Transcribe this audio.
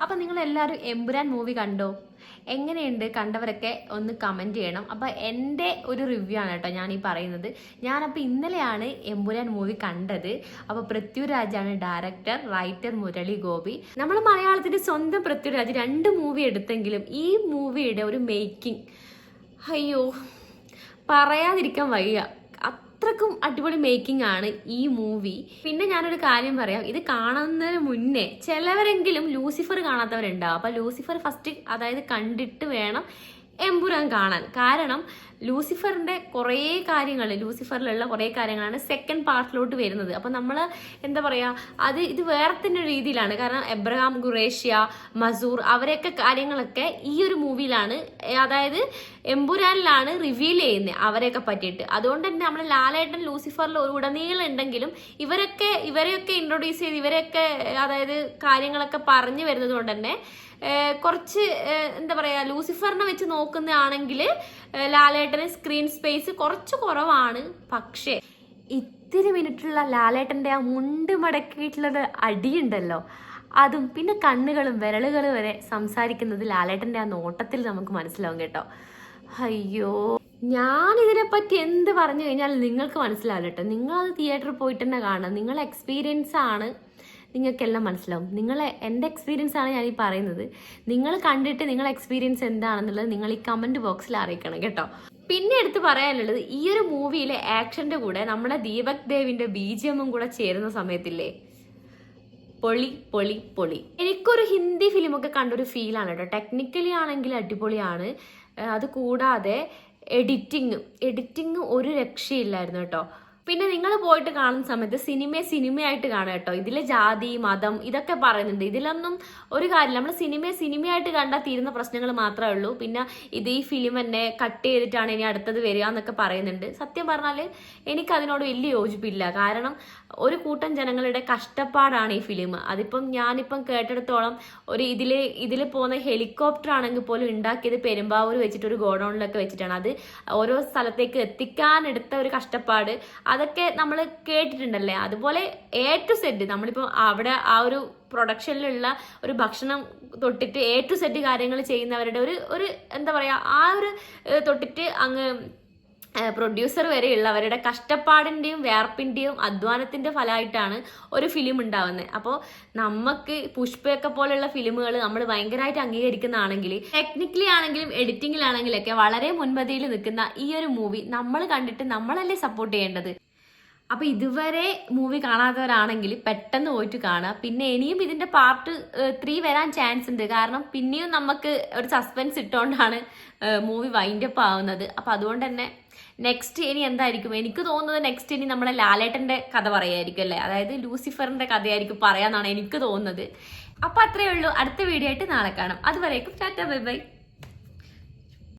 അപ്പം നിങ്ങൾ എല്ലാവരും എമ്പുരാൻ മൂവി കണ്ടോ? എങ്ങനെയുണ്ട്? കണ്ടവരൊക്കെ ഒന്ന് കമൻറ്റ് ചെയ്യണം. അപ്പോൾ എൻ്റെ ഒരു റിവ്യൂ ആണ് കേട്ടോ ഞാൻ ഈ പറയുന്നത്. ഞാനപ്പോൾ ഇന്നലെയാണ് എമ്പുരാൻ മൂവി കണ്ടത്. അപ്പോൾ പൃഥ്വിരാജാണ് ഡയറക്ടർ, റൈറ്റർ മുരളി ഗോപി. നമ്മൾ മലയാളത്തിൻ്റെ സ്വന്തം പൃഥ്വിരാജ് 2 മൂവി എടുത്തെങ്കിലും ഈ മൂവിയുടെ ഒരു മേക്കിംഗ് അയ്യോ പറയാതിരിക്കാൻ വയ്യ. അത്രക്കും അടിപൊളി മേക്കിംഗ് ആണ് ഈ മൂവി. പിന്നെ ഞാനൊരു കാര്യം പറയാം, ഇത് കാണുന്നതിന് മുന്നേ ചിലവരെങ്കിലും ലൂസിഫർ കാണാത്തവരുണ്ടാവും. അപ്പൊ ലൂസിഫർ ഫസ്റ്റ് അതായത് കണ്ടിട്ട് വേണം എമ്പുരാൻ കാണാൻ. കാരണം ലൂസിഫറിന്റെ കുറേ കാര്യങ്ങൾ, ലൂസിഫറിലുള്ള കുറേ കാര്യങ്ങളാണ് സെക്കൻഡ് പാർട്ടിലോട്ട് വരുന്നത്. അപ്പൊ നമ്മൾ എന്താ പറയാ, ഇത് വേറെ തന്നെ രീതിയിലാണ്. കാരണം എബ്രഹാം ഖുറേഷ്യ, മസൂർ അവരെയൊക്കെ കാര്യങ്ങളൊക്കെ ഈ ഒരു മൂവിയിലാണ്, അതായത് എമ്പുരാനിലാണ് റിവീൽ ചെയ്യുന്നത് അവരെയൊക്കെ പറ്റിയിട്ട്. അതുകൊണ്ട് തന്നെ നമ്മൾ ലാലേട്ടൻ ലൂസിഫറിൽ ഉടനീളം ഉണ്ടെങ്കിലും ഇവരെയൊക്കെ ഇൻട്രൊഡ്യൂസ് ചെയ്ത് ഇവരെയൊക്കെ അതായത് കാര്യങ്ങളൊക്കെ പറഞ്ഞു വരുന്നത് കൊണ്ട് തന്നെ കുറച്ച് എന്താ പറയാ, ലൂസിഫറിനെ വെച്ച് നോക്കുന്നതാണെങ്കിൽ ലാലേട്ടന് സ്ക്രീൻ സ്പേസ് കുറച്ച് കുറവാണ്. പക്ഷേ ഇത്തിരി മിനിറ്റുള്ള ലാലേട്ടൻ്റെ ആ മുണ്ട് മടക്കിയിട്ടുള്ളത് അടിയുണ്ടല്ലോ, അതും പിന്നെ കണ്ണുകളും വിരലുകളും വരെ സംസാരിക്കുന്നത് ലാലേട്ടൻ്റെ ആ നോട്ടത്തിൽ നമുക്ക് മനസ്സിലാവും കേട്ടോ. അയ്യോ, ഞാൻ ഇതിനെപ്പറ്റി എന്ത് പറഞ്ഞു കഴിഞ്ഞാൽ നിങ്ങൾക്ക് മനസ്സിലാവില്ല കേട്ടോ. നിങ്ങളത് തിയേറ്ററിൽ പോയിട്ട് തന്നെ കാണാം. നിങ്ങളെ എക്സ്പീരിയൻസ് ആണ്, നിങ്ങൾക്കെല്ലാം മനസ്സിലാവും. എൻ്റെ എക്സ്പീരിയൻസ് ആണ് ഞാൻ ഈ പറയുന്നത്. നിങ്ങൾ കണ്ടിട്ട് നിങ്ങളെ എക്സ്പീരിയൻസ് എന്താണെന്നുള്ളത് നിങ്ങൾ ഈ കമൻറ്റ് ബോക്സിൽ അറിയിക്കണം കേട്ടോ. പിന്നെ എടുത്ത് പറയാനുള്ളത്, ഈ ഒരു മൂവിയിലെ ആക്ഷൻ്റെ കൂടെ നമ്മുടെ ദീപക് ദേവിൻ്റെ BGM കൂടെ ചേരുന്ന സമയത്തില്ലേ, പൊളി പൊളി പൊളി. എനിക്കൊരു ഹിന്ദി ഫിലിമൊക്കെ കണ്ടൊരു ഫീലാണ് കേട്ടോ. ടെക്നിക്കലി ആണെങ്കിൽ അടിപൊളിയാണ്. അത് കൂടാതെ എഡിറ്റിങ് ഒരു രക്ഷയില്ലായിരുന്നു കേട്ടോ. പിന്നെ നിങ്ങൾ പോയിട്ട് കാണുന്ന സമയത്ത് സിനിമയായിട്ട് കാണുക കേട്ടോ. ഇതിലെ ജാതി മതം ഇതൊക്കെ പറയുന്നുണ്ട്. ഇതിലൊന്നും ഒരു കാര്യമില്ല. നമ്മൾ സിനിമയായിട്ട് കണ്ടാൽ തീരുന്ന പ്രശ്നങ്ങൾ മാത്രമേ ഉള്ളൂ. പിന്നെ ഈ ഫിലിം തന്നെ കട്ട് ചെയ്തിട്ടാണ് ഇനി അടുത്തത് വരിക എന്നൊക്കെ പറയുന്നുണ്ട്. സത്യം പറഞ്ഞാൽ എനിക്കതിനോട് വലിയ യോജിപ്പില്ല. കാരണം ഒരു കൂട്ടം ജനങ്ങളുടെ കഷ്ടപ്പാടാണ് ഈ ഫിലിം. ഞാനിപ്പം കേട്ടിടത്തോളം ഇതിൽ പോകുന്ന ഹെലികോപ്റ്റർ ആണെങ്കിൽ പോലും ഉണ്ടാക്കിയത് പെരുമ്പാവൂർ വെച്ചിട്ട് ഒരു ഗോഡൌണിലൊക്കെ വെച്ചിട്ടാണ്. അത് ഓരോ സ്ഥലത്തേക്ക് എത്തിക്കാനെടുത്ത ഒരു കഷ്ടപ്പാട് അതൊക്കെ നമ്മൾ കേട്ടിട്ടുണ്ടല്ലേ. അതുപോലെ A to Z നമ്മളിപ്പോൾ അവിടെ ആ ഒരു പ്രൊഡക്ഷനിലുള്ള ഒരു ഭക്ഷണം തൊട്ടിട്ട് A to Z കാര്യങ്ങൾ ചെയ്യുന്നവരുടെ ഒരു എന്താ പറയുക, ആ ഒരു തൊട്ടിട്ട് അങ്ങ് പ്രൊഡ്യൂസർ വരെയുള്ളവരുടെ കഷ്ടപ്പാടിൻ്റെയും വ്യാർപ്പിൻ്റെയും അധ്വാനത്തിൻ്റെ ഫലമായിട്ടാണ് ഒരു ഫിലിം ഉണ്ടാവുന്നത്. അപ്പോൾ നമുക്ക് പുഷ്പയൊക്കെ പോലെയുള്ള ഫിലിമുകൾ നമ്മൾ ഭയങ്കരമായിട്ട് അംഗീകരിക്കുന്നതാണെങ്കിൽ, ടെക്നിക്കലി ആണെങ്കിലും എഡിറ്റിങ്ങിലാണെങ്കിലൊക്കെ വളരെ മുൻപന്തിയിൽ നിൽക്കുന്ന ഈ ഒരു മൂവി നമ്മൾ കണ്ടിട്ട് നമ്മളല്ലേ സപ്പോർട്ട് ചെയ്യേണ്ടത്. അപ്പോൾ ഇതുവരെ മൂവി കാണാത്തവരാണെങ്കിൽ പെട്ടെന്ന് പോയിട്ട് കാണുക. പിന്നെ ഇനിയും ഇതിൻ്റെ പാർട്ട് 3 വരാൻ ചാൻസ് ഉണ്ട്. കാരണം പിന്നെയും നമുക്ക് ഒരു സസ്പെൻസ് ഇട്ടുകൊണ്ടാണ് മൂവി വൈൻഡപ്പ് ആവുന്നത്. അപ്പോൾ അതുകൊണ്ട് തന്നെ നെക്സ്റ്റ് ഇനി എന്തായിരിക്കും, എനിക്ക് തോന്നുന്നത് നെക്സ്റ്റ് ഇനി നമ്മുടെ ലാലേട്ടൻ്റെ കഥ പറയായിരിക്കും അല്ലേ, അതായത് ലൂസിഫറിൻ്റെ കഥയായിരിക്കും പറയാന്നാണ് എനിക്ക് തോന്നുന്നത്. അപ്പോൾ അത്രയേ ഉള്ളൂ. അടുത്ത വീഡിയോ ആയിട്ട് നാളെ കാണാം. അതുവരേക്കും ടാറ്റ ബൈ ബൈ.